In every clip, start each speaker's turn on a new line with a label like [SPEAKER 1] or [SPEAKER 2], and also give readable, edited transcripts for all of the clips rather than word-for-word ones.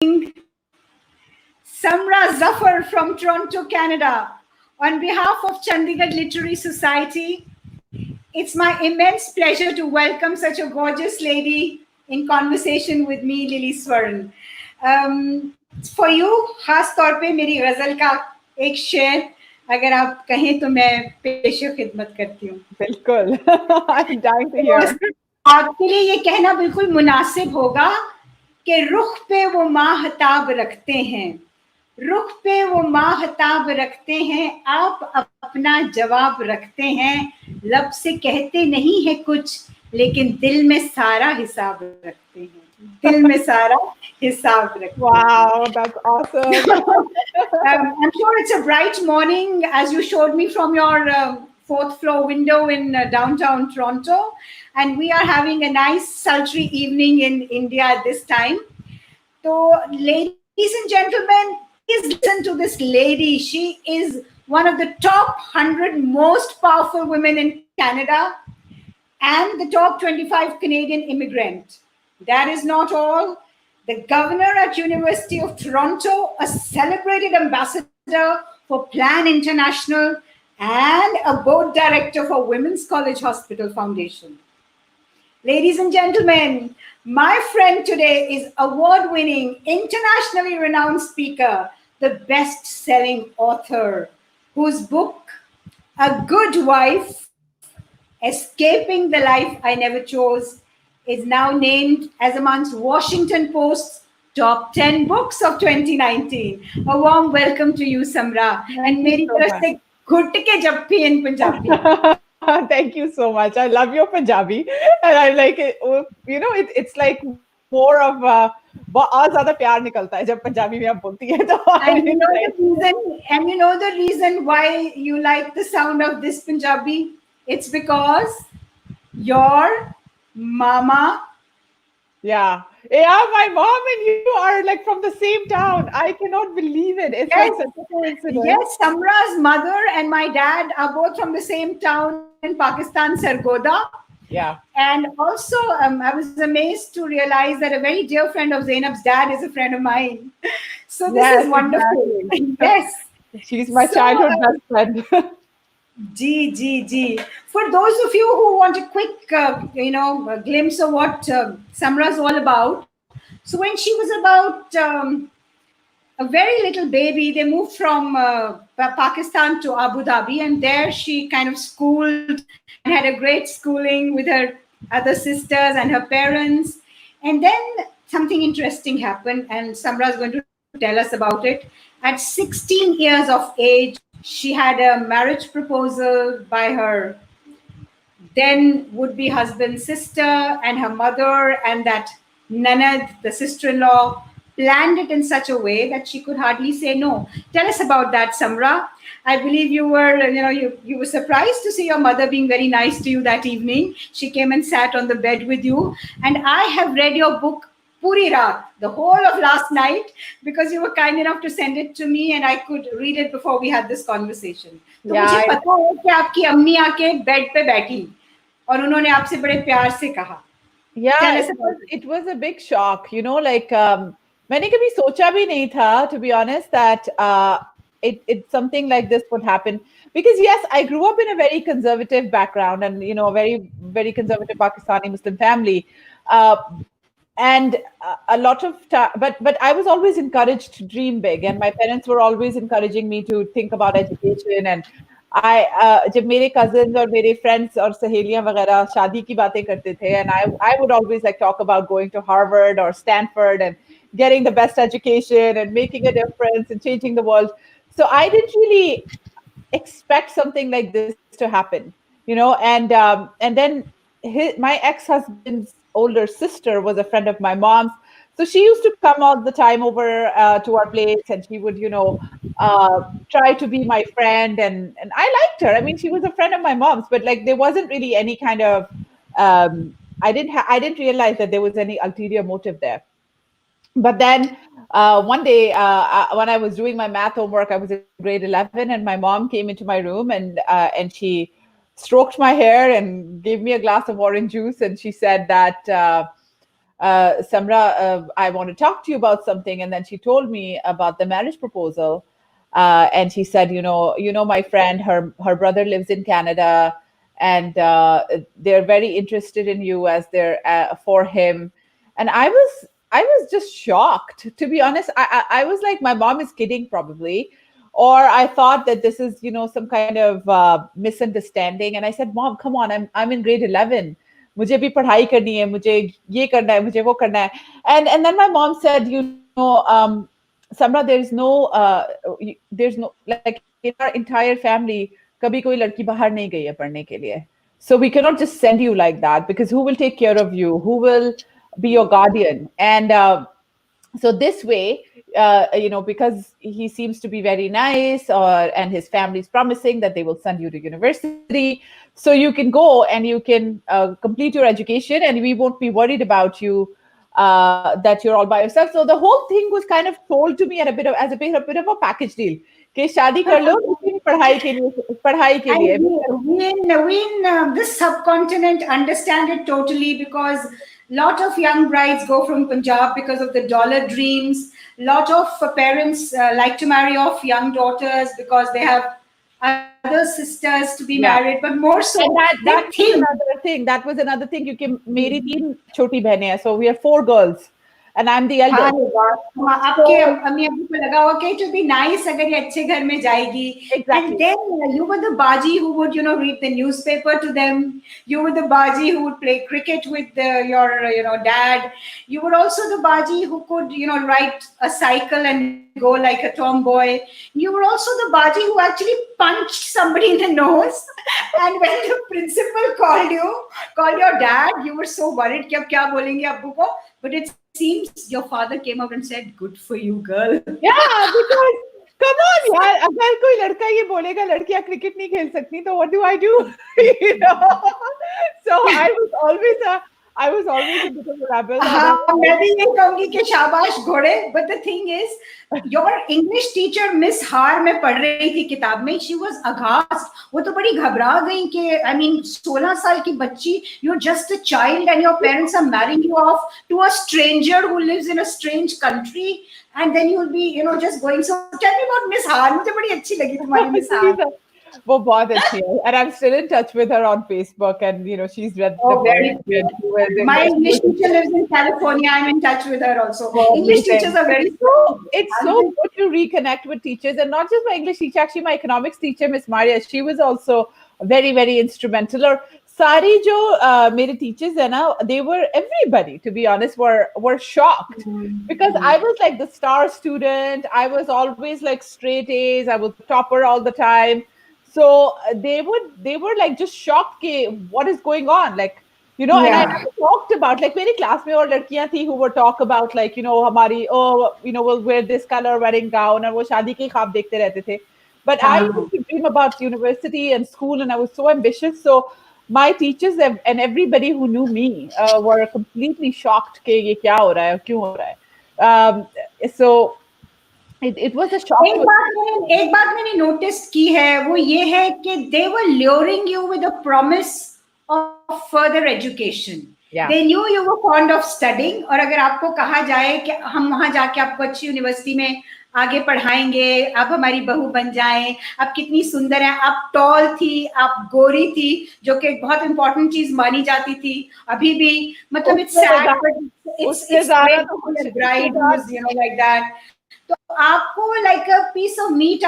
[SPEAKER 1] Samra Zafar from Toronto, Canada. On behalf of Chandigarh Literary Society, it's my immense pleasure to welcome such a gorgeous lady in conversation with me, Lily Swarn. For you, खास तौर पे मेरी गजल का एक शेर अगर आप कहें तो मैं पेश खिदमत करती हूँ.
[SPEAKER 2] बिल्कुल. I'm dying to hear.
[SPEAKER 1] आपके लिए ये कहना बिल्कुल मुनासिब होगा कि रुख पे वो माहताब रखते हैं, रुख पे वो माहताब रखते हैं, आप अपना जवाब रखते हैं, लब से कहते नहीं है कुछ लेकिन दिल में सारा हिसाब रखते हैं, दिल में सारा हिसाब रखते हैं.
[SPEAKER 2] Wow, that's awesome.
[SPEAKER 1] I'm sure it's a bright morning as you showed me from your fourth floor window in downtown Toronto, and we are having a nice sultry evening in India at this time. So, ladies and gentlemen, please listen to this lady. She is one of the top 100 most powerful women in Canada and the top 25 Canadian immigrant. That is not all. The governor at University of Toronto, a celebrated ambassador for Plan International, and a board director for Women's College Hospital Foundation. Ladies and gentlemen, my friend today is award-winning, internationally renowned speaker, the best-selling author, whose book, A Good Wife, Escaping the Life I Never Chose, is now named as amongst Washington Post's top 10 books of 2019. A warm welcome to you, Samra. And meri taraf se ghut ke jappi in Punjabi.
[SPEAKER 2] Thank you so much. I love your Punjabi, and I like it. You know, it's like more of बहुत ज़्यादा प्यार निकलता है जब पंजाबी में आप बोलती है तो.
[SPEAKER 1] And you know the reason why you like the sound of this Punjabi? It's because your mama.
[SPEAKER 2] Yeah, my mom and you are like from the same town. I cannot believe it. It's like such a coincidence.
[SPEAKER 1] Yes, Samra's mother and my dad are both from the same town in Pakistan, Sargodha.
[SPEAKER 2] Yeah.
[SPEAKER 1] And also, I was amazed to realize that a very dear friend of Zainab's dad is a friend of mine. So this is wonderful. Exactly. Yes.
[SPEAKER 2] She's my childhood best friend.
[SPEAKER 1] G. For those of you who want a quick, a glimpse of what Samra is all about. So when she was about a very little baby, they moved from Pakistan to Abu Dhabi, and there she kind of schooled and had a great schooling with her other sisters and her parents. And then something interesting happened, and Samra is going to tell us about it. At 16 years of age, she had a marriage proposal by her then would-be husband's sister, and her mother and that Nanad, the sister-in-law, planned it in such a way that she could hardly say no. Tell us about that, Samra. I believe you were, you were surprised to see your mother being very nice to you that evening. She came and sat on the bed with you. And I have read your book, Puri Raat, the whole of last night, because you were kind enough to send it to me and I could read it before we had this conversation. तो मुझे पता है कि आपकी अम्मी आके bed पे बैठी और उन्होंने आपसे बड़े प्यार से कहा.
[SPEAKER 2] Yeah, it was a big shock, like मैंने कभी सोचा भी नहीं था, to be honest, that it's something like this would happen. Because yes, I grew up in a very conservative background and, a very, very conservative Pakistani Muslim family. And a lot of time, but I was always encouraged to dream big, and my parents were always encouraging me to think about education. And जब मेरे cousins और मेरे friends और सहेलियां वगैरह शादी की बातें करते थे, and I would always like talk about going to Harvard or Stanford and getting the best education and making a difference and changing the world. So I didn't really expect something like this to happen, and then my ex-husband's older sister was a friend of my mom's. So she used to come all the time over to our place, and she would, try to be my friend. And I liked her. I mean, she was a friend of my mom's, but like there wasn't really any kind of, I didn't realize that there was any ulterior motive there. But then one day when I was doing my math homework, I was in grade 11, and my mom came into my room and she stroked my hair and gave me a glass of orange juice. And she said that Samra, I want to talk to you about something. And then she told me about the marriage proposal. And she said, my friend, her brother lives in Canada, and they're very interested in you as their for him. And I was just shocked, to be honest. I was like, my mom is kidding, probably, or I thought that this is, some kind of misunderstanding. And I said, Mom, come on, I'm in grade 11. मुझे भी पढ़ाई करनी है, मुझे ये करना है, मुझे वो करना है. And then my mom said, Samra, there's no, like, in our entire family कभी कोई लड़की बाहर नहीं गई है पढ़ने के लिए. So we cannot just send you like that, because who will take care of you? Who will be your guardian? And so this way, because he seems to be very nice, and his family is promising that they will send you to university, so you can go and you can complete your education, and we won't be worried about you, that you're all by yourself. So the whole thing was kind of told to me at as a bit of a package deal. कि शादी कर लो, लेकिन पढ़ाई के लिए.
[SPEAKER 1] And we in this subcontinent understand it totally, because lot of young brides go from Punjab because of the dollar dreams. Lot of parents like to marry off young daughters because they have other sisters to be married, but more so
[SPEAKER 2] and that was another thing. That was another thing. मेरी 3 छोटी बहनें हैं, so we are 4 girls, and I'm the eldest.
[SPEAKER 1] आपके अम्मी अब्बू को लगा होगा कि to be nice अगर ये अच्छे घर में जाएगी.
[SPEAKER 2] Exactly.
[SPEAKER 1] And then you were the baji who would read the newspaper to them. You were the baji who would play cricket with your dad. You were also the baji who could ride a cycle and go like a tomboy. You were also the baji who actually punched somebody in the nose. And when the principal called your dad, you were so worried कि अब क्या बोलेंगे अब्बू को. But it seems your father came out and said, "Good for you, girl."
[SPEAKER 2] Yeah, because come on, यार, अगर कोई लड़का ये बोलेगा लड़कियां क्रिकेट नहीं खेल सकती, तो what do I do? So I was always a bit of a rebel.
[SPEAKER 1] मैं भी ये कहूँगी कि शाबाश घोड़े. But the thing is, your English teacher Miss Har मैं पढ़ रही थी किताब में. She was aghast. वो तो बड़ी घबरा गई कि 16 साल की बच्ची, you're just a child and your parents are marrying you off to a stranger who lives in a strange country, and then you'll be just going. So tell me about Miss Har. मुझे बड़ी अच्छी लगी तुम्हारी Miss Har.
[SPEAKER 2] वो बहुत अच्छी है, and I'm still in touch with her on Facebook, and she's read
[SPEAKER 1] very good. My English teacher lives in California. I'm in touch with her also. English teachers are very
[SPEAKER 2] it's so good to reconnect with teachers, and not just my English teacher, actually my economics teacher Miss Maria, she was also very, very instrumental. Or सारी जो मेरे teachers है ना, they were, everybody, to be honest, were shocked, because I was like the star student. I was always like straight A's. I was topper all the time. So they were like just shocked कि what is going on, like and I talked about, like, मेरी class में और लड़कियां थी who would talk about, like, हमारी we'll wear this color wedding gown, और वो शादी के ख्वाब देखते रहते थे. But I used to dream about university and school, and I was so ambitious. So my teachers and everybody who knew me were completely shocked कि ये क्या हो रहा है, क्यों हो रहा है. So it was a shock.
[SPEAKER 1] एक बात मैंने नोटिस की है, वो ये है कि they were luring you with a promise of further education.
[SPEAKER 2] Yeah.
[SPEAKER 1] They knew you were fond of studying, और अगर आपको कहा जाए कि हम वहां जाके आपको अच्छी यूनिवर्सिटी में आगे पढ़ाएंगे, आप हमारी बहू बन जाएं, आप कितनी सुंदर हैं, आप टॉल थी, आप गोरी थी, जो कि बहुत इंपॉर्टेंट चीज मानी जाती थी अभी भी. मतलब it's sad, but it's great to be a bride who's like that. तो आपको like a piece of meat,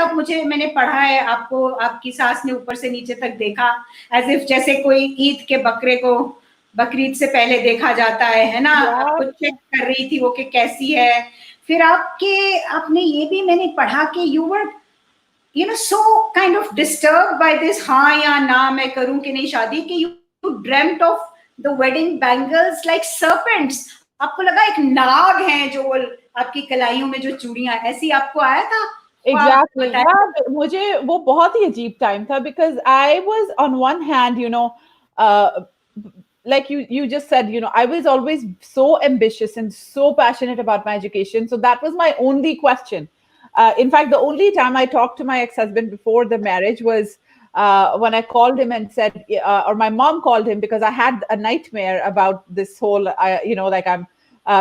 [SPEAKER 1] मैंने पढ़ा है, आपको आपकी सास ने ऊपर से नीचे तक देखा, as if जैसे कोई ईद के बकरे को बकरीद से पहले देखा जाता है ना. आपको चेक कर रही थी वो कि कैसी है. फिर आपने ये भी मैंने पढ़ा कि you were so kind of disturbed by this हाँ या ना मैं करूं कि नहीं शादी, कि you dreamt of the wedding bangles like serpents. आपको लगा एक नाग है जो आपकी कलाइयों में जो चूड़ियां, ऐसी आपको आया था?
[SPEAKER 2] Exactly. Yeah, मुझे वो बहुत ही अजीब टाइम था, because I was on one hand, like you just said, I was always so ambitious and so passionate about my education. So that was my only question. In fact, the only time I talked to my ex-husband before the marriage was when I called him and said, or my mom called him, because I had a nightmare about this whole, like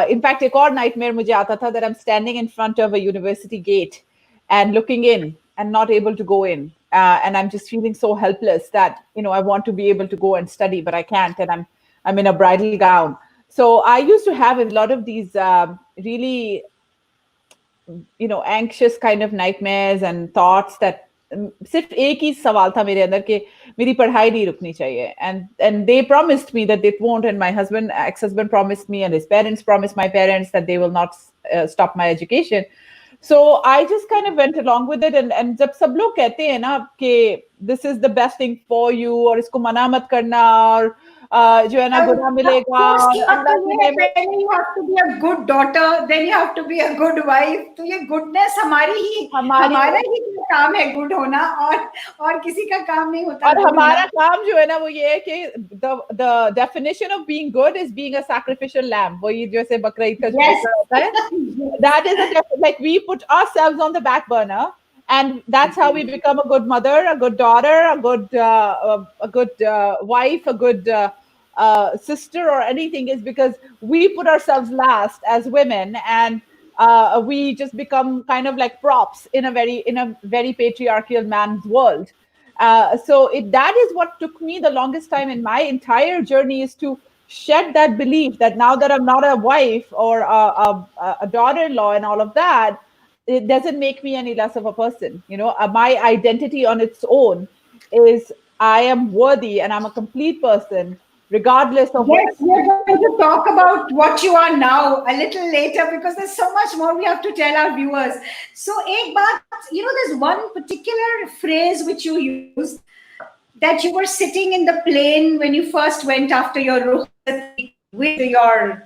[SPEAKER 2] In fact, एक और nightmare मुझे आता था that I'm standing in front of a university gate and looking in and not able to go in. And I'm just feeling so helpless that, I want to be able to go and study, but I can't. And I'm in a bridal gown. So I used to have a lot of these really, anxious kind of nightmares and thoughts that सिर्फ एक ही सवाल था मेरे अंदर कि मेरी पढ़ाई नहीं रुकनी चाहिए. And they promised me that it won't, and my ex-husband promised me, and his parents promised my parents that they will not stop my education. So I just kind of went along with it. And जब सब लोग कहते हैं ना कि this is the best thing for you और इसको मना मत करना और जो है ना बुरा मिलेगा और अल्लाह की नेमत.
[SPEAKER 1] Then you have to be a good daughter, then you have to be a good wife. तो ये goodness हमारा ही काम है good होना, और किसी का काम नहीं होता.
[SPEAKER 2] और हमारा काम जो है ना वो ये है कि the definition of being good is being a sacrificial lamb. वही जैसे बकरा ईद का जो होता है. That is like we put ourselves on the back burner. And that's how we become a good mother, a good daughter, a good wife, a good sister, or anything, is because we put ourselves last as women, and we just become kind of like props in a very patriarchal man's world. So that is what took me the longest time in my entire journey, is to shed that belief that now that I'm not a wife or a daughter-in-law and all of that, it doesn't make me any less of a person. My identity on its own is I am worthy and I'm a complete person, regardless of.
[SPEAKER 1] Yes, we're going to talk about what you are now a little later, because there's so much more we have to tell our viewers. So, ek baat, there's one particular phrase which you used, that you were sitting in the plane when you first went after your rukhsati with your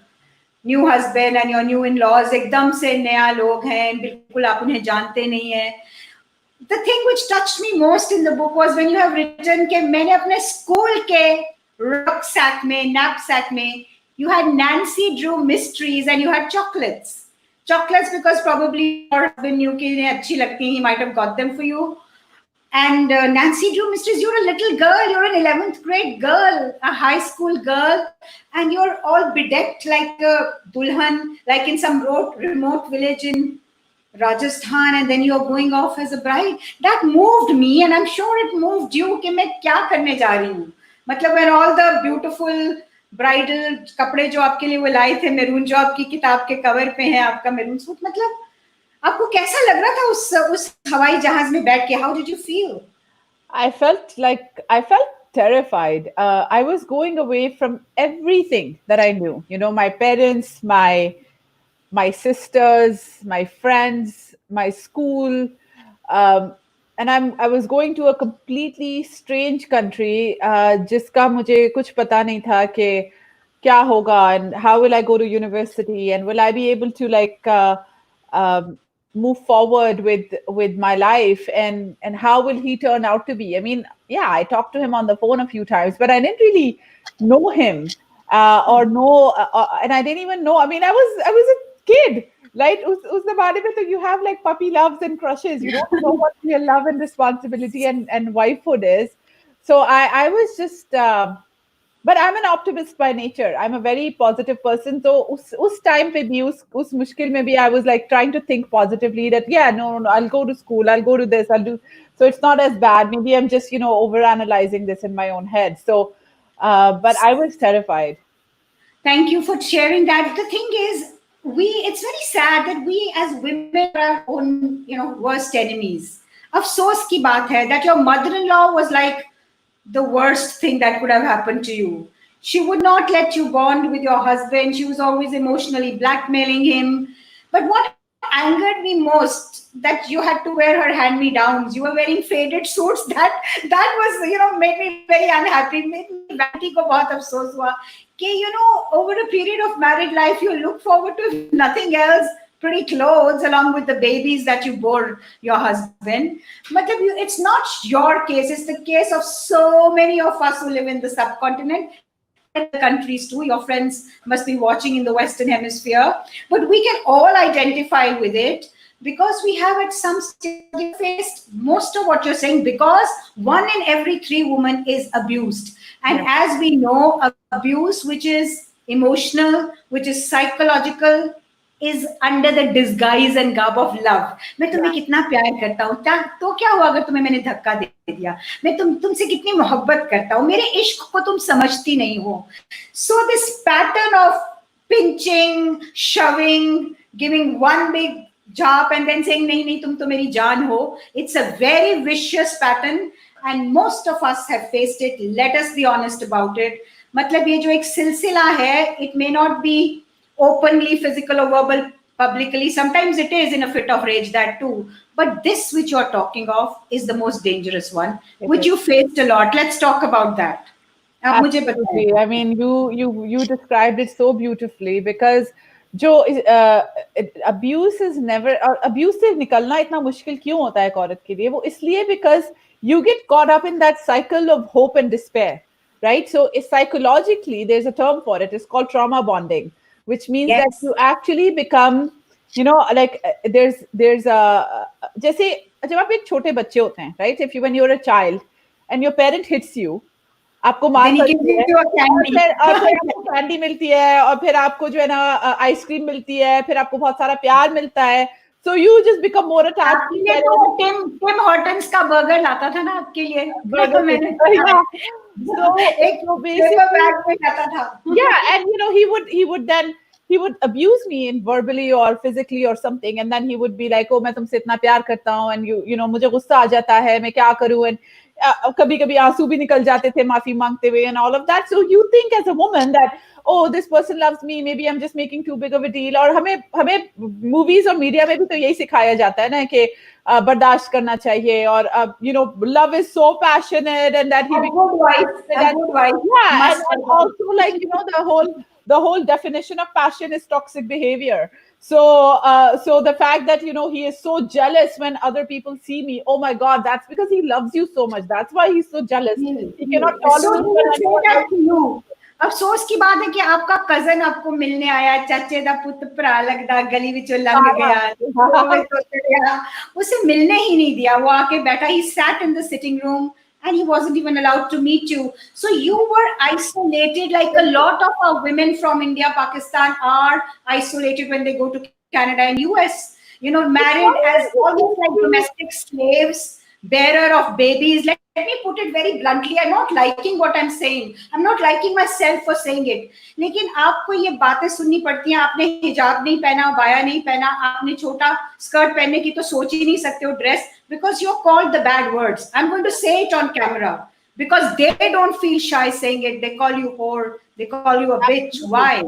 [SPEAKER 1] new husband and your new in-laws. एकदम से नया लोग हैं, बिल्कुल आप उन्हें जानते नहीं हैं. The thing which touched me most in the book was when you have written कि मैंने अपने स्कूल के rucksack में, knapsack में, you had Nancy Drew mysteries and you had chocolates. Chocolates because probably your husband knew कि इन्हें अच्छी लगती हैं, he might have got them for you. And Nancy Drew mysteries, you're a little girl, you're an 11th grade girl, a high school girl, and you're all bedecked like a dulhan, like in some remote village in Rajasthan, and then you're going off as a bride. That moved me, and I'm sure it moved you कि मैं क्या करने जा रही हूँ. मतलब when all the beautiful bridal कपड़े जो आपके लिए वो लाए थे, मेरून जो आपकी किताब के कवर पे है, आपका मेरून सूट, मतलब आपको कैसा लग रहा था उस हवाई जहाज में बैठ के? How did you feel?
[SPEAKER 2] I felt terrified. I was going away from everything that I knew. My parents, my sisters, my friends, my school, and I was going to a completely strange country, जिसका मुझे कुछ पता नहीं था कि क्या होगा, and how will I go to university, and will I be able to move forward with my life, and how will he turn out to be? I mean, yeah, I talked to him on the phone a few times, but I didn't really know him or know, and I didn't even know. I mean, I was a kid, right? Us zamane mein to you have like puppy loves and crushes. You don't know what real love and responsibility and wifehood is. So I was just. But I'm an optimist by nature. I'm a very positive person. So us time pe bhi, us mushkil mein bhi, I was like trying to think positively that, yeah, no, I'll go to school, I'll go to this, I'll do. So it's not as bad. Maybe I'm just, overanalyzing this in my own head. So, but I was terrified.
[SPEAKER 1] Thank you for sharing that. The thing is, it's very sad that we as women are our own, worst enemies. Afsos ki baat hai that your mother-in-law was like the worst thing that could have happened to you. She would not let you bond with your husband. She was always emotionally blackmailing him. But what angered me most, that you had to wear her hand-me-downs. You were wearing faded suits. That was, made me very unhappy. Made me vanity ko bahut afsos hua. Ke, over a period of married life, you look forward to nothing else, pretty clothes along with the babies that you bore your husband. But it's not your case. It's the case of so many of us who live in the subcontinent and the countries too. Your friends must be watching in the Western Hemisphere. But we can all identify with it because we have at some stage faced most of what you're saying, because 1 in every 3 women is abused. And as we know, abuse, which is emotional, which is psychological, is under the disguise and garb of love. मैं तुम्हें कितना प्यार करता हूँ, तो क्या हुआ अगर तुम्हें मैंने धक्का दे दिया? मैं तुमसे कितनी मोहब्बत करता हूँ, मेरे इश्क को तुम समझती नहीं हो. So this pattern of pinching, shoving, giving one big jab and then saying नहीं नहीं तुम तो मेरी जान हो, it's a very vicious pattern and most of us have faced it. Let us be honest about it. मतलब ये जो एक सिलसिला है, it may not be openly physical or verbal publicly, sometimes it is in a fit of rage, that too, but this which you're talking of is the most dangerous one, which you faced a lot. Let's talk about that.
[SPEAKER 2] Absolutely. I mean, you described it so beautifully because जो abuse is never, और abuse से निकलना इतना मुश्किल क्यों होता है एक औरत के लिए? वो इसलिए because you get caught up in that cycle of hope and despair, right? So psychologically, there's a term for it. It's called trauma bonding, which means that you actually become, you know, like there's a जैसे जब आप एक छोटे बच्चे होते हैं, right? If you when you're a child and your parent hits you, आपको मार पड़ती है और फिर आपको कैंडी मिलती है और फिर आपको जो है ना आइसक्रीम मिलती है, फिर आपको बहुत सारा प्यार मिलता है. So you just become more attached.
[SPEAKER 1] Tim Hortons का बर्गर लाता था ना आपके लिए.
[SPEAKER 2] So basically, yeah, and you know he would abuse me in verbally or physically or something, and then he would be like, oh मैं तुमसे इतना प्यार करता हूँ, and you know मुझे गुस्सा आ जाता है, मैं क्या करूँ, and कभी कभी आंसू भी निकल जाते थे माफी मांगते हुए and all of that. So you think as a woman that oh this person loves me, maybe I'm just making too big of a deal. और हमें movies और media में भी तो यही सिखाया जाता है ना कि बर्दाश्त करना चाहिए और you know love is so passionate and that he becomes yeah, and also like you know the whole definition of passion is toxic behavior. So the fact that you know he is so jealous when other people see me, oh my God, that's because he loves you so much. That's why he's so jealous. He cannot tolerate.
[SPEAKER 1] अफसोस की बात है कि आपका cousin आपको मिलने आया, चाचे दा पुत्र भरा लगदा गली विचों लंघ गया, उसे मिलने ही नहीं दिया, वो आके बैठा, he sat in the sitting room and he wasn't even allowed to meet you. So you were isolated, like a lot of our women from India, Pakistan are isolated when they go to Canada and US, you know, married as almost like domestic slaves, bearer of babies. Let me put it very bluntly. I'm not liking what I'm saying. I'm not liking myself for saying it. लेकिन आपको ये बातें सुननी पड़ती हैं. आपने हिजाब नहीं पहना, बाया नहीं पहना, आपने छोटा स्कर्ट पहनने की तो सोच ही नहीं सकते हो, dress, because you're called the bad words. I'm going to say it on camera because they don't feel shy saying it. They call you whore. They call you a bitch. Why?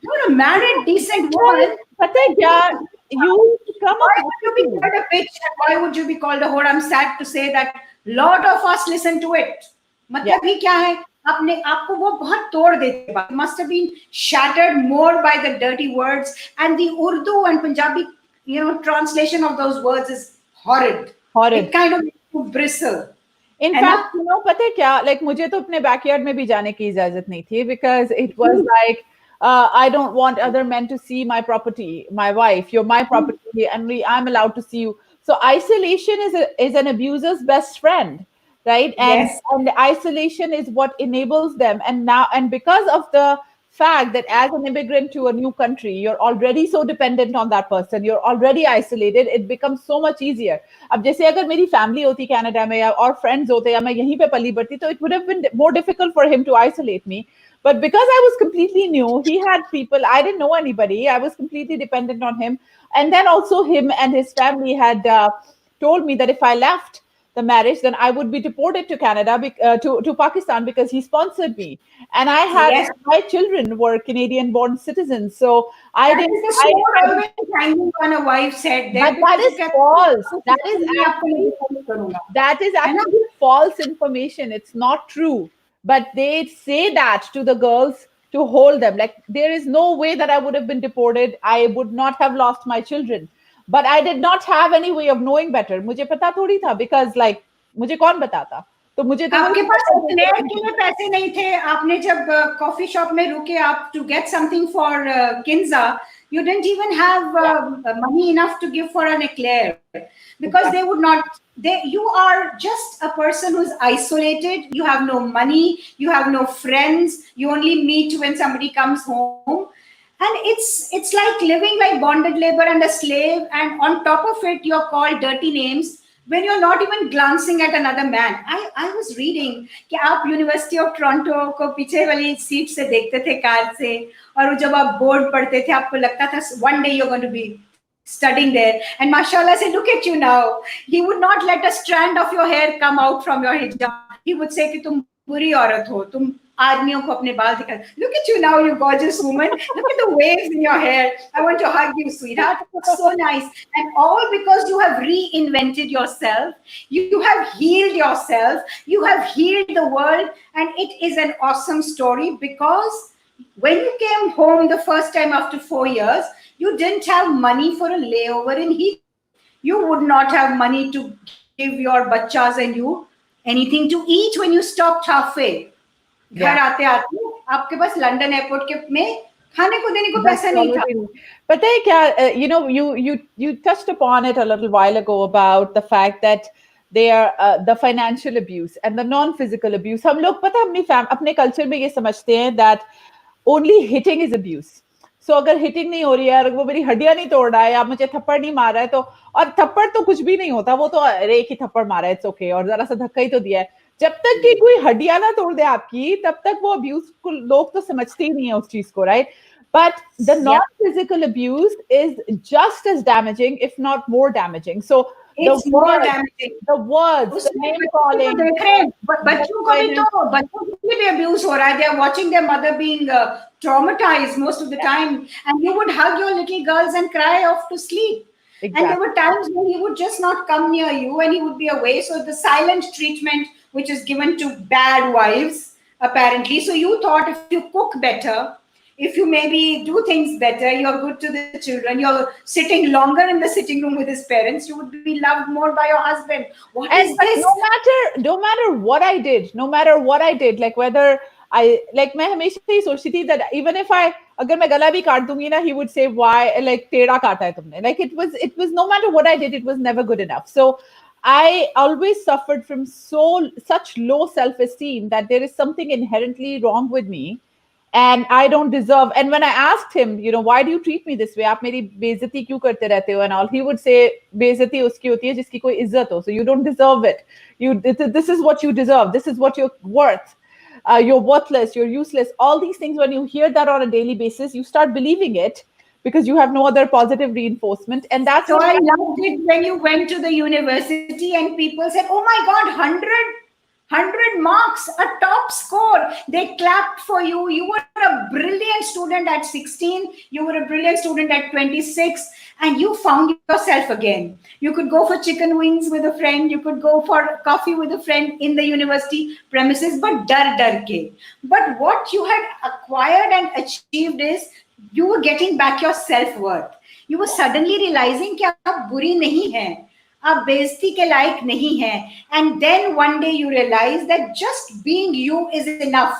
[SPEAKER 1] You're a married, decent woman.
[SPEAKER 2] पता है क्या? Why
[SPEAKER 1] would you be called a bitch and why would you be called a whore? I'm sad to say that lot of us listen to it. मतलब ही क्या है? आपको वो बहुत तोड़ देते हैं. Must have been shattered more by the dirty words, and the Urdu and Punjabi, you know, translation of those words is horrid. It kind of makes you bristle.
[SPEAKER 2] In fact, you know, पता है क्या? Like मुझे तो अपने backyard में भी जाने की इजाजत नहीं थी because it was like I don't want other men to see my property, my wife. You're my property, and I'm allowed to see you. So isolation is an abuser's best friend, right? And isolation is what enables them. And because of the fact that as an immigrant to a new country, you're already so dependent on that person, you're already isolated, it becomes so much easier. अब जैसे अगर मेरी family होती Canada में और friends होते या मैं यहीं पे पली बढ़ती, तो it would have been more difficult for him to isolate me. But because I was completely new, he had people, I didn't know anybody. I was completely dependent on him. And then also him and his family had told me that if I left the marriage, then I would be deported to Canada, to Pakistan, because he sponsored me. And I had, my children were Canadian-born citizens. So I didn't.
[SPEAKER 1] Hanging on a wife's head.
[SPEAKER 2] But that is false. That is actually false information. It's not true. But they say that to the girls to hold them. Like, there is no way that I would have been deported. I would not have lost my children. But I did not have any way of knowing better. मुझे पता थोड़ी था because like मुझे कौन बताता? तो मुझे तो
[SPEAKER 1] आपके पास फ्लेयर के लिए पैसे नहीं थे. आपने जब कॉफी शॉप में रुके आप to get something for Kinza, You didn't even have
[SPEAKER 2] Yeah,
[SPEAKER 1] money enough to give for an eclair, because they would
[SPEAKER 2] exactly.
[SPEAKER 1] not. You are just a person who's isolated. You have no money. You have no friends. You only meet when somebody comes home, and it's like living like bonded labor and a slave. And on top of it, you're called dirty names when you're not even glancing at another man. I was reading कि आप university of Toronto को पीछे वाली seat से देखते थे car से, और जब आप बोर्ड पढ़ते थे आपको लगता था one day you're going to be studying there. And mashallah say, look at you now. He would not let a strand of your hair come out from your hijab. He would say कि तुम बुरी औरत हो, तुम आदमियों को अपने बाल दिखा. Look at you now, you gorgeous woman. Look at the waves in your hair. I want to hug you, sweetheart. It's so nice. And all because you have reinvented yourself. You have healed yourself. You have healed the world. And it is an awesome story, because when you came home the first time after 4 years, you didn't have money for a layover in Heathrow. You would not have money to give your bachas and you anything to eat when you stopped halfway. घर
[SPEAKER 2] Yeah.
[SPEAKER 1] आते आते आपके पास London airport के में खाने को देने को
[SPEAKER 2] That's
[SPEAKER 1] पैसा नहीं था.
[SPEAKER 2] already. But then, you know, you touched upon it a little while ago about the fact that they are the financial abuse and the non-physical abuse. हम लोग पता है अपने culture में ये समझते हैं that only hitting is abuse. So अगर हिटिंग नहीं हो रही है, वो मेरी हड्डियां नहीं तोड़ रहा है या मुझे थप्पड़ नहीं मार रहा है, तो और थप्पड़ तो कुछ भी नहीं होता, वो तो अरे एक ही थप्पड़ मारा है, इट्स ओके, और जरा सा धक्का ही तो दिया है. जब तक कि कोई हड्डियां ना तोड़ दे आपकी, तब तक वो अब्यूज को लोग तो समझते ही नहीं है उस चीज को, right? But the
[SPEAKER 1] Yeah,
[SPEAKER 2] non-physical abuse is just as damaging, if not more damaging. So the
[SPEAKER 1] it's more
[SPEAKER 2] words,
[SPEAKER 1] damaging.
[SPEAKER 2] the words, the
[SPEAKER 1] उसमें
[SPEAKER 2] name
[SPEAKER 1] बच्चों को
[SPEAKER 2] calling,
[SPEAKER 1] देख रहे हैं,
[SPEAKER 2] the
[SPEAKER 1] बच्चों को भी, तो बच्चों को भी अब्यूज हो रहा है. They are watching their mother being traumatized most of the time, and you would hug your little girls and cry off to sleep. And there
[SPEAKER 2] exactly.
[SPEAKER 1] were times when he would just not come near you and he would be away. So the silent treatment, which is given to bad wives, apparently. So you thought if you cook better, if you maybe do things better, you're good to the children, you're sitting longer in the sitting room with his parents, you would be loved more by your husband. What is
[SPEAKER 2] And but
[SPEAKER 1] this?
[SPEAKER 2] no matter what I did, no matter what I did, like whether I like मैं हमेशा ही सोचती थी that even if I अगर मैं गला भी काट दूंगी ना, he would say why, like टेढ़ा काटा है तुमने, like it was no matter what I did, it was never good enough. So I always suffered from such low self-esteem that there is something inherently wrong with me and I don't deserve. And when I asked him, you know, why do you treat me this way? आप मेरी बेइज्जती क्यों करते रहते हो and all? He would say, बेइज्जती उसकी होती है जिसकी कोई इज्जत हो. So you don't deserve it. This is what you deserve. This is what you're worth. You're worthless. You're useless. All these things, when you hear that on a daily basis, you start believing it because you have no other positive reinforcement. And that's
[SPEAKER 1] So
[SPEAKER 2] what
[SPEAKER 1] I loved it when you went to the university and people said, "Oh my God, 100 marks, a top score." They clapped for you. You were a brilliant student at 16. You were a brilliant student at 26. And you found yourself again. You could go for chicken wings with a friend. You could go for coffee with a friend in the university premises, but dar ke. But what you had acquired and achieved is you were getting back your self-worth. You were suddenly realizing कि आप बुरी नहीं हैं, आप बेइज्जती के लायक नहीं हैं. And then one day you realize that just being you is enough.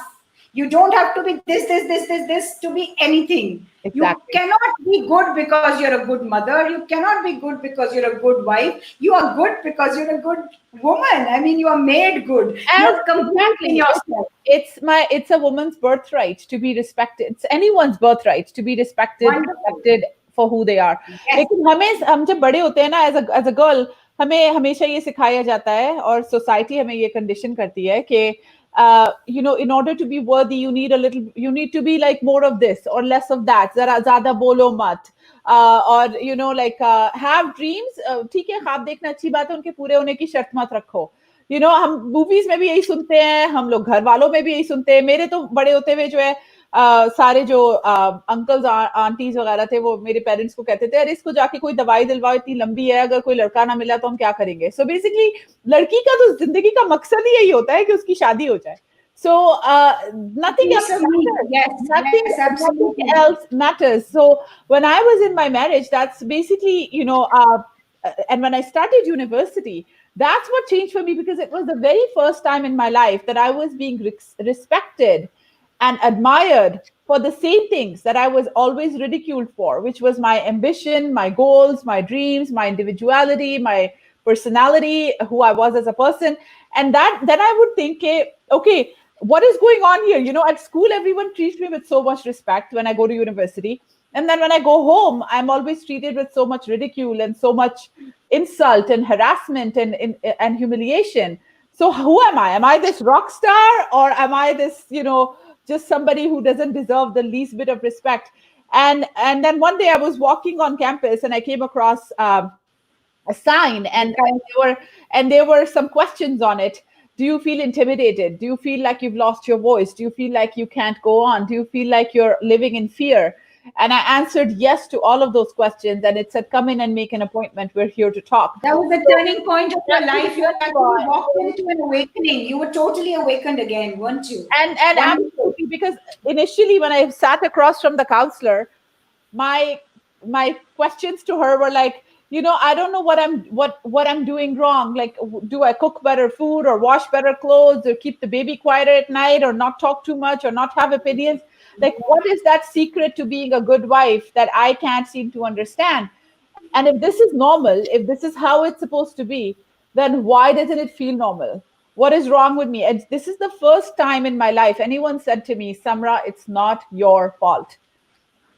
[SPEAKER 1] You don't have to be this to be anything. You
[SPEAKER 2] exactly.
[SPEAKER 1] cannot be good because you're a good mother. You cannot be good because you're a good wife. You are good because you're a good woman. I mean, you are made good.
[SPEAKER 2] As
[SPEAKER 1] You're complete in
[SPEAKER 2] exactly,
[SPEAKER 1] yourself.
[SPEAKER 2] it's a woman's birthright to be respected. It's anyone's birthright to be respected,
[SPEAKER 1] Wonderful.
[SPEAKER 2] accepted for who they are.
[SPEAKER 1] Yes.
[SPEAKER 2] लेकिन हम जब बड़े होते हैं ना, as a girl, हमें हमेशा ये सिखाया जाता है और सोसाइटी हमें ये कंडीशन करती है कि you know, in order to be worthy, you need to be like more of this or less of that. जरा ज़्यादा बोलो मत. और you know, like have dreams. ठीक है, ख्वाब देखना अच्छी बात है, उनके पूरे होने की शर्त मत रखो. You know, हम मूवीज में भी यही सुनते हैं, हम लोग घर वालों में भी यही सुनते हैं. मेरे तो बड़े होते हुए जो है सारे जो अंकल्स आंटीज वगैरह थे, वो मेरे पेरेंट्स को कहते थे, अरे इसको जाके कोई दवाई दिलवाओ, इतनी लंबी है, अगर कोई लड़का ना मिला तो हम क्या करेंगे. सो बेसिकली लड़की का तो जिंदगी का मकसद ही यही होता है कि उसकी शादी हो जाए. So nothing
[SPEAKER 1] Piece
[SPEAKER 2] else
[SPEAKER 1] of me.
[SPEAKER 2] matters.
[SPEAKER 1] Yes,
[SPEAKER 2] Nothing,
[SPEAKER 1] yes,
[SPEAKER 2] nothing
[SPEAKER 1] absolutely.
[SPEAKER 2] else matters. So when I was in my marriage, that's basically, you know, and when I started university, that's what changed for me, because it was the very first time in my life that I was being respected and admired for the same things that I was always ridiculed for, which was my ambition, my goals, my dreams, my individuality, my personality, who I was as a person. And that then I would think, okay, what is going on here? At school, everyone treats me with so much respect when I go to university. And then when I go home, I'm always treated with so much ridicule and so much insult and harassment and humiliation. So who am I? Am I this rock star, or am I this, just somebody who doesn't deserve the least bit of respect? And then one day I was walking on campus and I came across a sign, and there were some questions on it. Do you feel intimidated? Do you feel like you've lost your voice? Do you feel like you can't go on? Do you feel like you're living in fear? And I answered yes to all of those questions, and it said, come in and make an appointment, we're here to talk.
[SPEAKER 1] That was the
[SPEAKER 2] So
[SPEAKER 1] turning point of your
[SPEAKER 2] that's
[SPEAKER 1] life. You
[SPEAKER 2] exactly
[SPEAKER 1] actually walked into an awakening. You were totally awakened again, weren't you?
[SPEAKER 2] and
[SPEAKER 1] Wonderful.
[SPEAKER 2] absolutely, because initially when I sat across from the counselor, my my questions to her were like, I don't know what I'm doing wrong. Like, do I cook better food, or wash better clothes, or keep the baby quiet at night, or not talk too much, or not have opinions? Like, what is that secret to being a good wife that I can't seem to understand? And if this is normal, if this is how it's supposed to be, then why doesn't it feel normal? What is wrong with me? And this is the first time in my life anyone said to me, Samra, it's not your fault.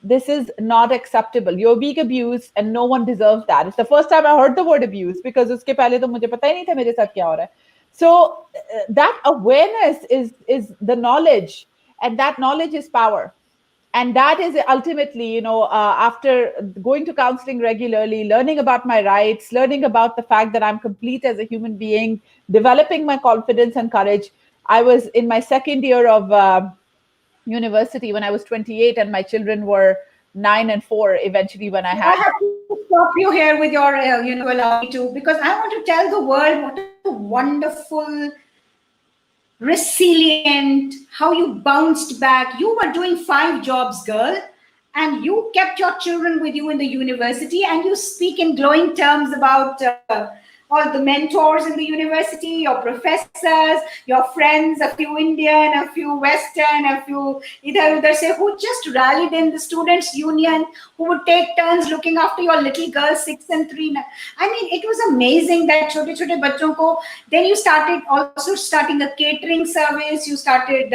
[SPEAKER 2] This is not acceptable. You're being abused and no one deserves that. It's the first time I heard the word abuse, because uske pehle to mujhe pata hi nahi tha mere sath kya ho raha hai. So that awareness is the knowledge, and that knowledge is power. And that is ultimately, after going to counseling regularly, learning about my rights, learning about the fact that I'm complete as a human being, developing my confidence and courage. I was in my second year of university when I was 28, and my children were 9 and 4 eventually when I
[SPEAKER 1] I
[SPEAKER 2] had.
[SPEAKER 1] have to stop you here with your, allow me to, because I want to tell the world what a wonderful, resilient, how you bounced back. You were doing 5 jobs, girl, and you kept your children with you in the university, and you speak in glowing terms about all the mentors in the university, your professors, your friends, a few Indian, a few Western, a few either udhar se, who just rallied in the students' union, who would take turns looking after your little girls, 6 and 3. I mean, it was amazing that chote chote bachon ko. Then you started also starting a catering service. You started,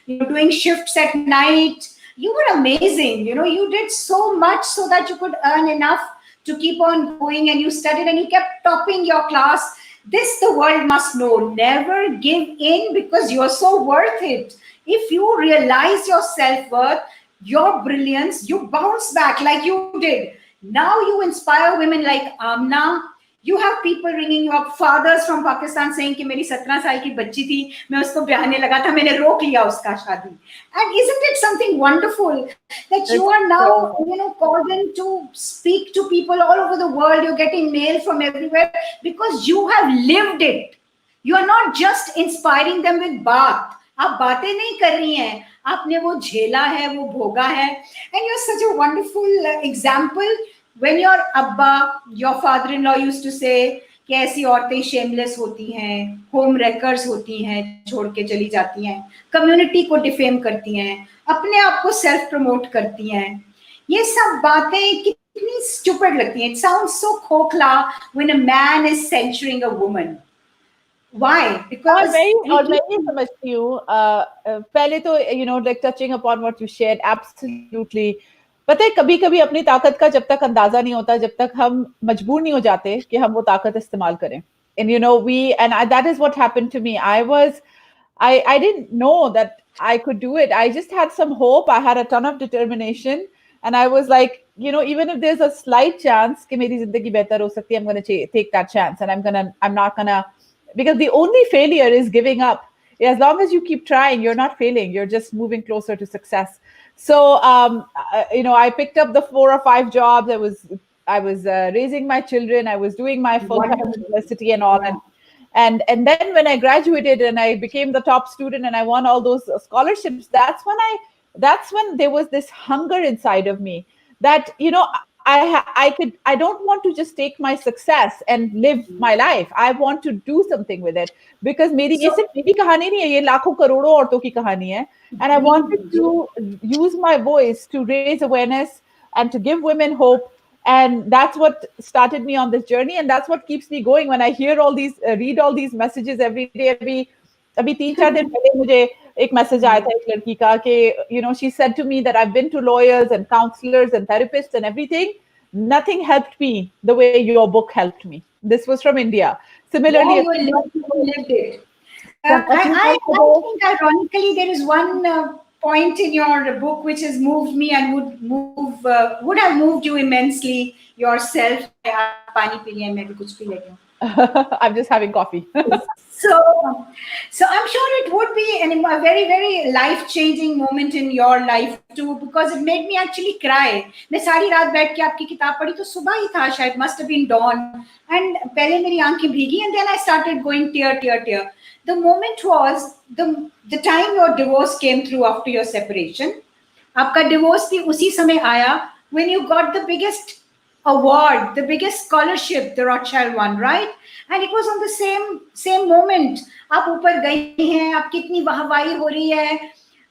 [SPEAKER 1] doing shifts at night. You were amazing. You did so much so that you could earn enough to keep on going, and you studied and you kept topping your class. This the world must know. Never give in, because you're so worth it. If you realize your self-worth, your brilliance, you bounce back like you did. Now you inspire women like Amna. You have people ringing you up, fathers from Pakistan saying कि मेरी 17 साल की बच्ची थी, मैं उसको ब्याहने लगा था, मैंने रोक लिया उसका शादी. And isn't it something wonderful that you are now, called in to speak to people all over the world? You're getting mail from everywhere because you have lived it. You are not just inspiring them with बात. आप बातें नहीं कर रही हैं, आपने वो झेला है, वो भोगा है. And you're such a wonderful example. When your Abba, your father-in-law used to say कि ऐसी औरतें shameless होती हैं, home wreckers होती हैं, छोड़ के चली जाती हैं, community को defame करती हैं, अपने आप को self promote करती हैं. ये सब बातें कितनी stupid लगती हैं. It sounds so खोखला when a man is censuring a woman. Why? Because
[SPEAKER 2] और मैं ये समझती हूँ, पहले तो like touching upon what you shared, absolutely. पता है, कभी कभी अपनी ताकत का जब तक अंदाजा नहीं होता, जब तक हम मजबूर नहीं हो जाते कि हम वो ताकत इस्तेमाल करें. And that is what happened to me. I didn't know that I could do it. I just had some hope. I had a ton of determination, and I was like, even if there's a slight chance कि मेरी जिंदगी बेहतर हो सकती है, I'm going to take that chance, and I'm not gonna, because the only failure is giving up. As long as you keep trying, you're not failing. You're just moving closer to success. So, I picked up the 4 or 5 jobs. I was raising my children. I was doing my full-time university and all. And then when I graduated and I became the top student and I won all those scholarships, that's when there was this hunger inside of me that, I don't want to just take my success and live my life. I want to do something with it, because मेरी ये
[SPEAKER 1] So,
[SPEAKER 2] सिर्फ मेरी कहानी नहीं है, ये लाखों करोड़ों औरतों की कहानी है. And I wanted to use my voice to raise awareness and to give women hope. And that's what started me on this journey, and that's what keeps me going. When I hear all these, read all these messages every day. अभी 3-4 दिन पहले मुझे एक message आया था एक लड़की का कि she said to me that I've been to lawyers and counselors and therapists and everything. Nothing helped me the way your book helped me. This was from India. Similarly,
[SPEAKER 1] yeah, you lived it.
[SPEAKER 2] a few
[SPEAKER 1] I
[SPEAKER 2] months ago,
[SPEAKER 1] think ironically there is one point in your book which has moved me and would have moved you immensely yourself. आप पानी P लिया, मैं भी कुछ P लेती हूँ.
[SPEAKER 2] I'm just having coffee.
[SPEAKER 1] So, so I'm sure it would be a very, very life-changing moment in your life too, because it made me actually cry. मैं सारी रात बैठ के आपकी किताब पढ़ी, तो सुबह ही था शायद, must have been dawn, and पहले मेरी आंखें भीगी, and then I started going tear. The moment was the time your divorce came through after your separation. आपका divorce भी उसी समय आया when you got the biggest award, the biggest scholarship, the Rothschild one, right? And it was on the same moment. आप ऊपर गई हैं, आप कितनी वाहवाही हो रही है,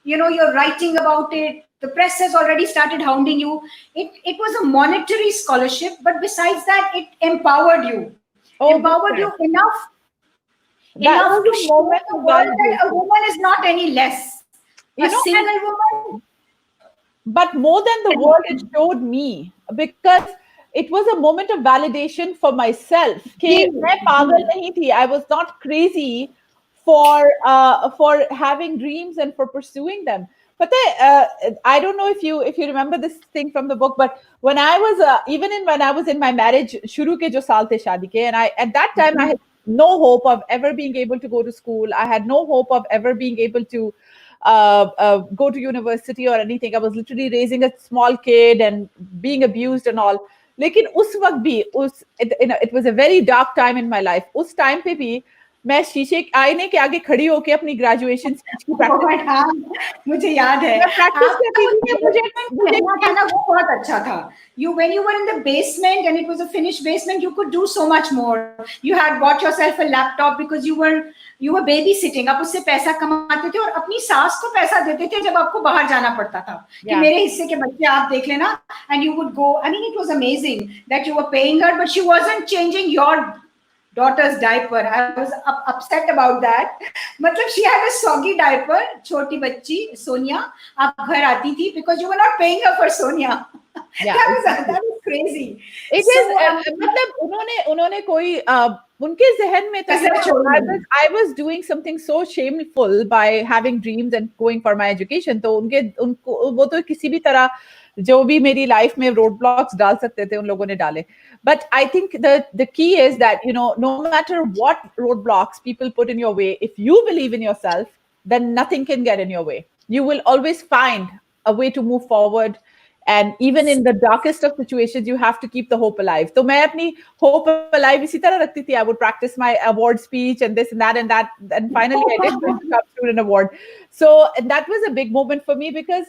[SPEAKER 1] you're writing about it. The press has already started hounding you. It was a monetary scholarship, but besides that, it empowered you. Empowered you enough to show the world that a woman is not any less. A single woman.
[SPEAKER 2] But more than the world, it showed me, because it was a moment of validation for myself. कि मैं पागल नहीं थी. I was not crazy for having dreams and for pursuing them. But I don't know if you remember this thing from the book, but when I was when I was in my marriage, शुरू के जो साल थे शादी के, and at that time I had no hope of ever being able to go to school. I had no hope of ever being able to go to university or anything. I was literally raising a small kid and being abused and all. लेकिन उस वक्त भी it was a very dark time in my life. उस time पे भी मैं शीशे आईने के आगे खड़ी होके अपनी ग्रेजुएशन स्पीच की प्रैक्टिस,
[SPEAKER 1] मुझे याद है,
[SPEAKER 2] मैं प्रैक्टिस करती थी कि मुझे
[SPEAKER 1] था वो बहुत अच्छा था. When you were in the basement and it was a finished basement, you could do so much more. You had bought yourself a laptop because you were babysitting. आप उससे पैसा कमाते थे और अपनी सास को पैसा देते थे जब आपको बाहर जाना पड़ता था कि मेरे हिस्से के बच्चे आप देख लेना. And you would go. I mean, it was amazing that you were paying her, but she wasn't changing your daughter's diaper. I was upset about that. मतलब she had a soggy diaper, छोटी बच्ची सोनिया, आप घर आती थी because you were not paying her for Sonia.
[SPEAKER 2] Yeah,
[SPEAKER 1] that was crazy.
[SPEAKER 2] It is मतलब उन्होंने कोई उनके जहन में था I was doing something so shameful by having dreams and going for my education. तो उनको वो तो किसी भी तरह जो भी मेरी लाइफ में रोड ब्लॉक्स डाल सकते थे उन लोगों ने डाले. But I think the key is that no matter what roadblocks people put in your way, if you believe in yourself, then nothing can get in your way. You will always find a way to move forward. And even in the darkest of situations, you have to keep the hope alive. So मैं अपनी hope alive इसी तरह रखती थी. I would practice my award speech and this and that, and finally I did win the Cup Student Award. So and that was a big moment for me, because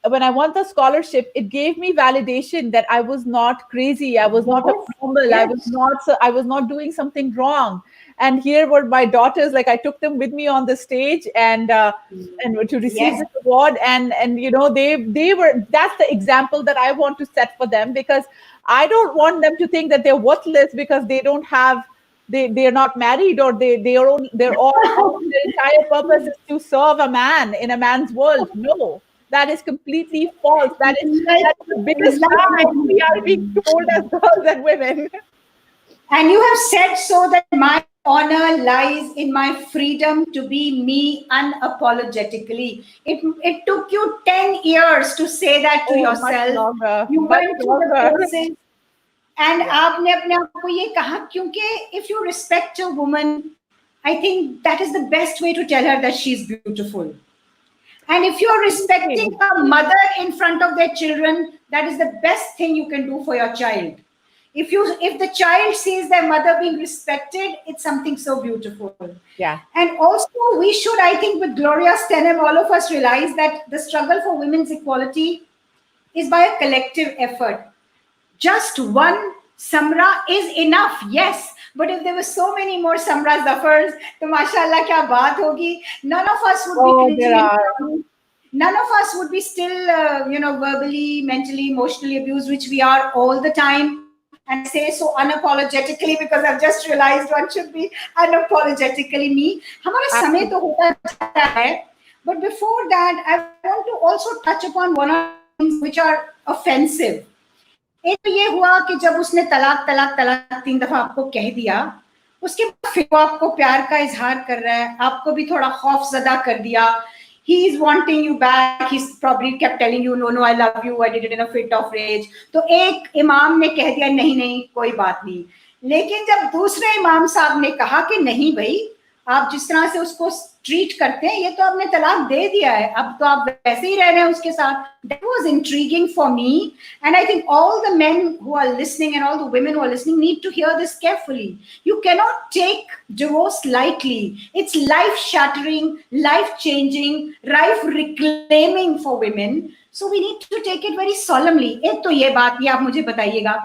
[SPEAKER 2] when I won the scholarship, it gave me validation that I was not crazy. I was not abnormal. Yes. I was not doing something wrong. And here were my daughters. Like I took them with me on the stage and to receive this award. And they were. That's the example that I want to set for them, because I don't want them to think that they're worthless because they don't have. They're not married, or their entire purpose is to serve a man in a man's world. No. That is completely false. That is the biggest lie we are being told as girls and women.
[SPEAKER 1] And you have said so that my honor lies in my freedom to be me unapologetically. It took you 10 years to say that to yourself. You went through the process. And आपने अपने आप को ये कहा, क्योंकि if you respect a woman, I think that is the best way to tell her that she's beautiful. And if you're respecting a mother in front of their children, that is the best thing you can do for your child. If the child sees their mother being respected, it's something so beautiful.
[SPEAKER 2] Yeah.
[SPEAKER 1] And also we should, I think with Gloria Steinem, all of us realize that the struggle for women's equality is by a collective effort. just one Samra is enough, yes. But if there were so many more Samra Zafars, तो माशाल्लाह क्या बात होगी. None of us would be
[SPEAKER 2] Oh, there
[SPEAKER 1] cringing and
[SPEAKER 2] are.
[SPEAKER 1] crying. None of us would be still, verbally, mentally, emotionally abused, which we are all the time. And I say so unapologetically because I've just realized one should be unapologetically me. हमारा समय तो होता जाता है. But before that, I want to also touch upon one of the things which are offensive. एक तो ये हुआ कि जब उसने तलाक तलाक तलाक 3 दफा आपको कह दिया, उसके बाद फिर वो आपको प्यार का इजहार कर रहा है, आपको भी थोड़ा खौफजदा कर दिया. He is wanting you back. He's probably kept telling you, no, I love you. I did it in a fit of rage. तो एक इमाम ने कह दिया नहीं नहीं कोई बात नहीं. लेकिन जब दूसरे इमाम साहब ने कहा कि नहीं भाई, आप जिस तरह से उसको ट्रीट करते हैं, ये तो आपने तलाक दे दिया है, अब तो आप वैसे ही रह रहे हैं उसके साथ. That was intriguing for me, and I think all the men who are listening and all the women who are listening need to hear this carefully. You cannot take divorce lightly. It's life shattering, life changing, life reclaiming for women. So we need to take it very solemnly. एक तो ये बात, ये आप मुझे बताइएगा.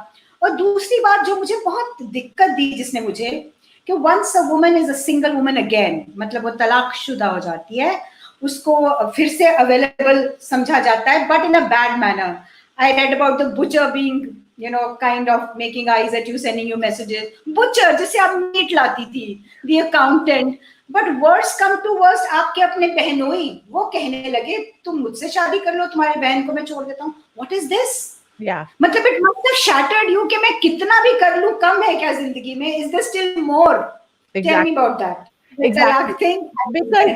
[SPEAKER 1] और दूसरी बात जो मुझे बहुत दिक्कत दी जिसने मुझे, कि once a woman is a single woman again, मतलब वो तलाकशुदा हो जाती है, उसको फिर से अवेलेबल समझा जाता है, but in a bad manner. I read about the butcher being, kind of making eyes at you, sending you messages. Butcher, जिससे आप मीट लाती थी, the accountant. But worst come to worst, आपके अपने बहनोई वो कहने लगे तुम मुझसे शादी कर लो, तुम्हारी बहन को मैं छोड़ देता हूँ. What is this?
[SPEAKER 2] Yeah.
[SPEAKER 1] मतलब it must have shattered you कि मैं कितना भी कर लूं कम है क्या जिंदगी में. Is there still more?
[SPEAKER 2] Exactly.
[SPEAKER 1] Tell me about that.
[SPEAKER 2] Exactly.
[SPEAKER 1] Thing,
[SPEAKER 2] because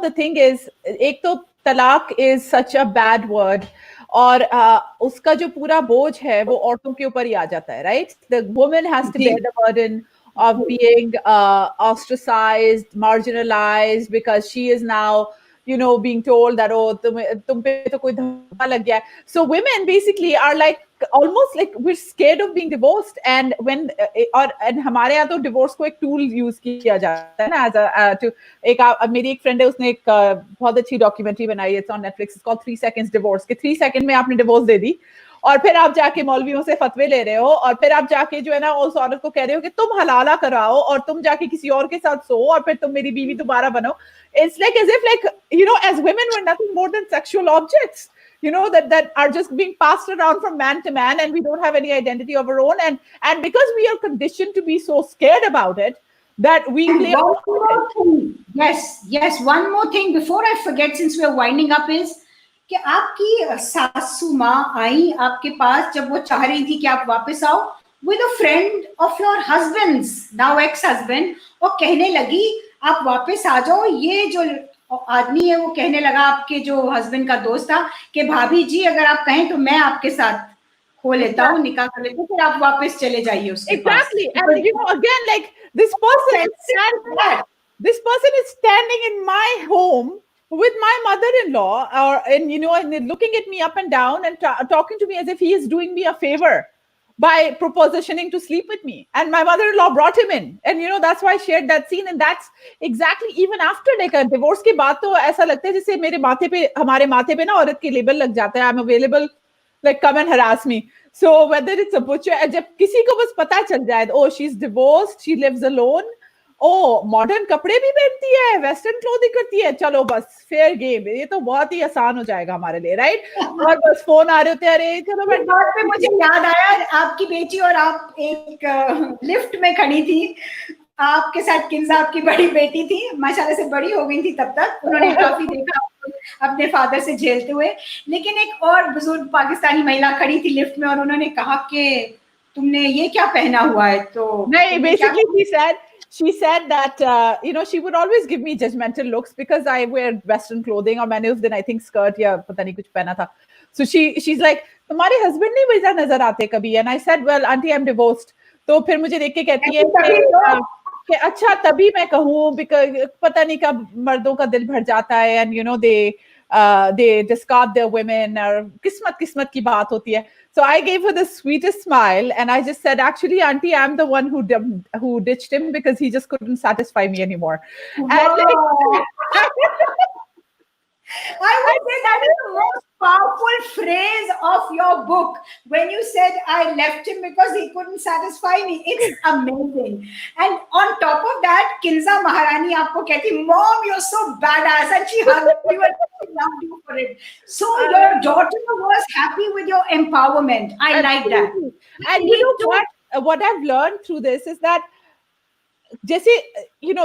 [SPEAKER 2] the thing is, एक तो तलाक is such a bad word, और उसका जो पूरा बोझ है वो औरतों के ऊपर ही आ जाता है, right? The woman has to bear the burden of being ostracized, marginalized, because she is now being told that, oh, tum pe to koi dhaba lag gaya. So women basically are like almost like we're scared of being divorced, and when and हमारे यहाँ तो divorce को एक tool use किया जाता है ना, as a to मेरी एक friend है, उसने एक बहुत अच्छी documentary बनाई, it's on Netflix, it's called 3 seconds divorce, कि 3 सेकंड में आपने divorce दे दी, और फिर आप जाके मौलवियों से फतवे ले रहे हो, और फिर आप जाके जो है ना उस औरत को कह रहे हो कि तुम हलाला कराओ और तुम जाके किसी और के साथ सो और फिर तुम मेरी बीवी दोबारा बनो. It's like as if, like, as women we're nothing more than sexual objects, that are just being passed around from man to man, and we don't have any identity of our own, and because we are conditioned to be so scared about it that we
[SPEAKER 1] and one more thing. Yes, one more thing before I forget, since we are winding up, is कि आपकी सासू माँ आई आपके पास जब वो चाह रही थी कि आप वापस आओ, with a friend of your husband's, now ex-husband, और कहने लगी आप वापस आ जाओ. ये जो आदमी है वो कहने लगा, आपके जो हस्बैंड का दोस्त था, कि भाभी जी अगर आप कहें तो मैं आपके साथ हो लेता हूँ, निकाह कर लेता हूँ, फिर आप वापस चले जाइए उसके पास.
[SPEAKER 2] Exactly. And again, like, this person is standing in my home with my mother-in-law, and looking at me up and down and talking to me as if he is doing me a favor by propositioning to sleep with me. And my mother-in-law brought him in, and that's why I shared that scene. And that's exactly, even after like a divorce के बाद तो ऐसा लगता है जैसे मेरे माथे पे, हमारे माथे पे ना औरत के लेबल लग जाता है, I'm available, like come and harass me. So whether it's a butcher, जब किसी को बस पता चल जाए, oh she's divorced, she lives alone, oh modern कपड़े भी पहनती है, वेस्टर्न क्लोथिंग करती है, चलो बस फेयर गेम, ये तो बहुत ही आसान हो जाएगा हमारे लिए, राइट? और बस फोन आ रहे होते हैं, अरे चलो
[SPEAKER 1] इस बात पे मुझे याद आया, आपकी बेटी और आप एक लिफ्ट में खड़ी थी, आपके साथ किन्जा आपकी बड़ी बेटी थी, माशाल्लाह से बड़ी हो गई थी तब तक, उन्होंने काफी देखा अपने फादर से झेलते हुए, लेकिन एक और बुजुर्ग पाकिस्तानी महिला खड़ी थी लिफ्ट में और उन्होंने कहा कि तुमने ये क्या पहना हुआ है. तो
[SPEAKER 2] नहीं, basically she said that she would always give me judgmental looks because I wear western clothing, और मैंने उस दिन I think skirt या पता नहीं कुछ पहना था. So she's like, तुम्हारे husband नहीं वैसा नजर आते कभी. And I said, well auntie, I'm divorced. तो फिर मुझे देख के कहती है कि अच्छा तभी मैं कहूँ, because पता नहीं कब मर्दों का दिल भर जाता है, and they discard their women, और किस्मत की बात होती है. So I gave her the sweetest smile, and I just said, actually auntie, I'm the one who ditched him because he just couldn't satisfy me anymore.
[SPEAKER 1] Wow. And I would say that is the most powerful phrase of your book when you said, I left him because he couldn't satisfy me. It's amazing. And on top of that, Kinza Maharani aapko kehti, Mom, you're so badass. And she hugged you and she loved you for it. So your daughter was happy with your empowerment. I like that.
[SPEAKER 2] Absolutely. And you know what? What I've learned through this is that, जैसे,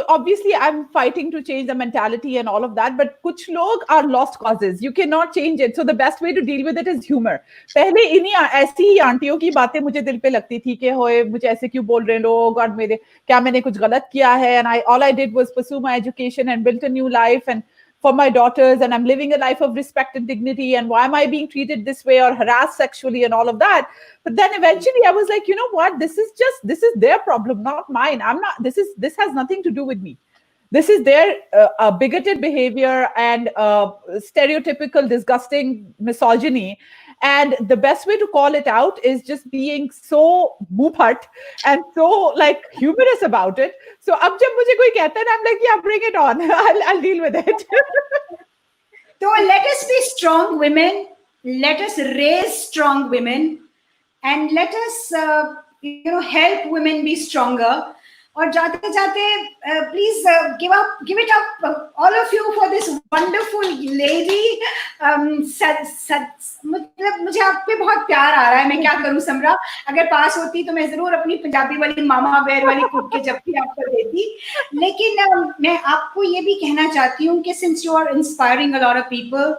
[SPEAKER 2] obviously I'm fighting to change the mentality and all of that, but कुछ लोग are lost causes. You cannot change it. So the best way to deal with it is humor. पहले इन्हीं ऐसी ही आंटियों की बातें मुझे दिल पे लगती थी कि होए मुझे ऐसे क्यों बोल रहे हैं लोग, और मेरे क्या मैंने कुछ गलत किया है, and all I did was pursue my education and built a new life and for my daughters, and I'm living a life of respect and dignity, and why am I being treated this way or harassed sexually and all of that. But then eventually I was like, you know what, this is their problem, not mine. This has nothing to do with me. This is their bigoted behavior and stereotypical disgusting misogyny. And the best way to call it out is just being so mupat and so like humorous about it. So ab jab mujhe koi kehta hai, I'm like, yeah, bring it on. I'll deal with it.
[SPEAKER 1] So let us be strong women. Let us raise strong women, and let us, help women be stronger. और जाते जाते please give it up, all of you, for this wonderful lady. मतलब मुझे आप पे बहुत प्यार आ रहा है. मैं क्या करूं समरा, अगर पास होती तो मैं जरूर अपनी पंजाबी वाली मामा बेर वाली कुट के जब आपको देती. लेकिन मैं आपको ये भी कहना चाहती हूँ कि since you are inspiring a lot of people,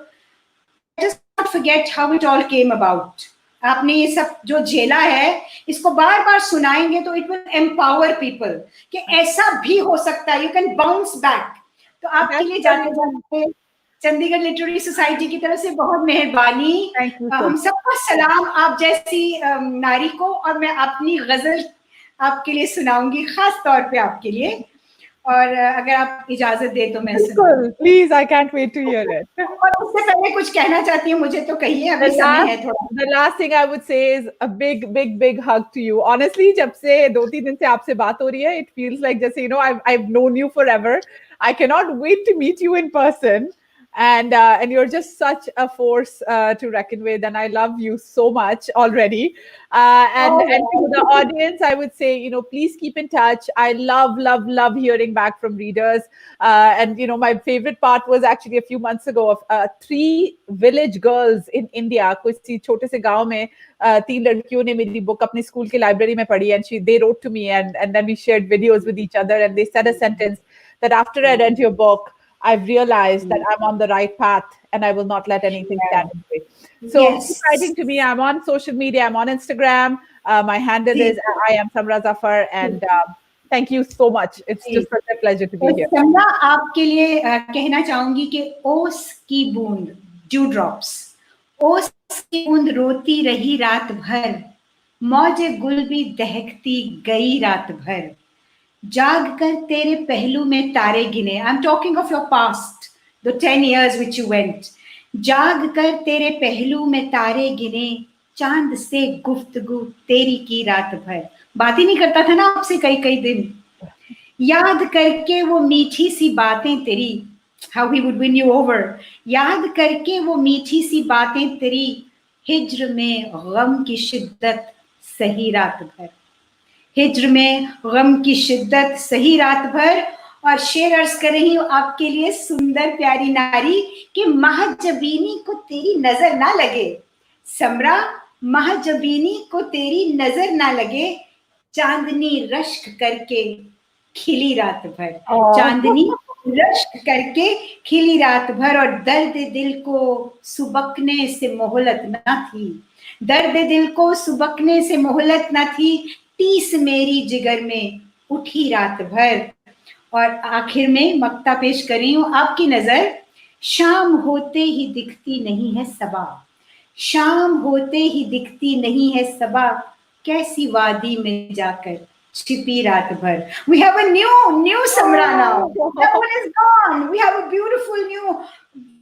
[SPEAKER 1] just not forget how it all came about. आपने ये सब जो झेला है, इसको बार बार सुनाएंगे तो इट विल एम्पावर पीपल कि ऐसा भी हो सकता है. You can bounce back. तो आपके लिए जाते जाते चंडीगढ़ लिटरेरी सोसाइटी की तरफ से बहुत मेहरबानी. हम सबका सलाम आप जैसी नारी को. और मैं अपनी गजल आपके लिए सुनाऊंगी, खास तौर पे आपके लिए. और अगर आप इजाजत दे तो मैं
[SPEAKER 2] please, I can't wait to hear it.
[SPEAKER 1] और उससे पहले कुछ कहना चाहती हूँ मुझे तो कहिए, अभी समय है थोड़ा.
[SPEAKER 2] The last thing I would say is a big hug to you. Honestly, जब से 2-3 दिन से आपसे बात हो रही है, it feels like जैसे I've known you forever. I cannot wait to meet you in person. And you're just such a force to reckon with, and I love you so much already. And to the audience, I would say, please keep in touch. I love hearing back from readers. And my favorite part was actually a few months ago of 3 village girls in India. किसी छोटे से गांव में 3 लड़कियों ने मेरी book अपने school की library में पढ़ी, and they wrote to me, and then we shared videos with each other, and they said a sentence that after I read your book, I've realized that I'm on the right path and I will not let anything stand in the way. So keep writing to me. I'm on social media. I'm on Instagram. My handle is I am Samra Zafar, and thank you so much. It's just such a pleasure to be here.
[SPEAKER 1] समरा, आपके लिए कहना चाहूंगी कि ओस की बूंद, dew drops, ओस की बूंद रोती रही रात भर, मौजे गुल भी दहकती गई रात भर, जाग कर तेरे पहलू में तारे गिने. I'm talking of your past, the 10 years which you went. जाग कर तेरे पहलू में तारे गिने, चांद से गुफ्तगू तेरी की रात भर. बात ही नहीं करता था ना आपसे कई कई दिन. याद करके वो मीठी सी बातें तेरी, how he would win you over. याद करके वो मीठी सी बातें तेरी, हिज्र में गम की शिद्दत सही रात भर. हिज्र में गम की शिद्दत सही रात भर. और शेर अर्ज कर रही हूँ आपके लिए, सुंदर प्यारी नारी, कि महजबीनी को तेरी नजर ना लगे. समरा, महजबीनी को तेरी नजर ना लगे, चांदनी रश्क करके खिली रात भर. चांदनी रश्क करके खिली रात भर. और दर्द दिल को सुबकने से मोहलत ना थी, दर्द दिल को सुबकने से मोहलत ना थी, टीस मेरी जिगर में उठी रात भर. और आखिर में मक्ता पेश कर रही हूँ. आपकी नजर शाम होते ही दिखती नहीं है सबा, शाम होते ही दिखती नहीं है सबा, कैसी वादी में जाकर छिपी रात भर. We have a new Samra now. That one is gone. We have a beautiful new,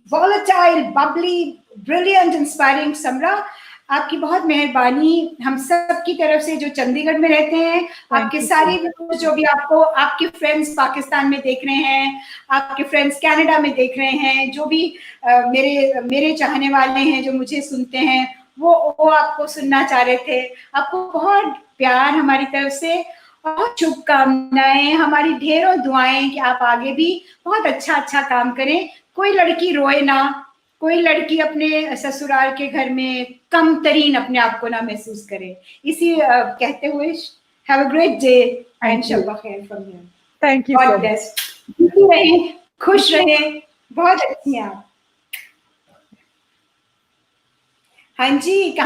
[SPEAKER 1] volatile, bubbly, brilliant, inspiring Samra. आपकी बहुत मेहरबानी हम सब की तरफ से जो चंडीगढ़ में रहते हैं, आपके सारे जो भी आपको आपके फ्रेंड्स पाकिस्तान में देख रहे हैं, आपके फ्रेंड्स कनाडा में देख रहे हैं, जो भी मेरे मेरे चाहने वाले हैं जो मुझे सुनते हैं, वो आपको सुनना चाह रहे थे। आपको बहुत प्यार हमारी तरफ से और शुभकामनाएं, हमारी ढेरों दुआएं कि आप आगे भी बहुत अच्छा काम करें। कोई लड़की रोए ना, कोई लड़की अपने ससुराल के घर में कम तरीन अपने आप को ना महसूस करे। इसी कहते हुए have a great day and शब खैर from here.
[SPEAKER 2] Thank you
[SPEAKER 1] God bless. रहे, खुश रहे, बहुत अच्छी हैं आप। हाँ जी, कहाँ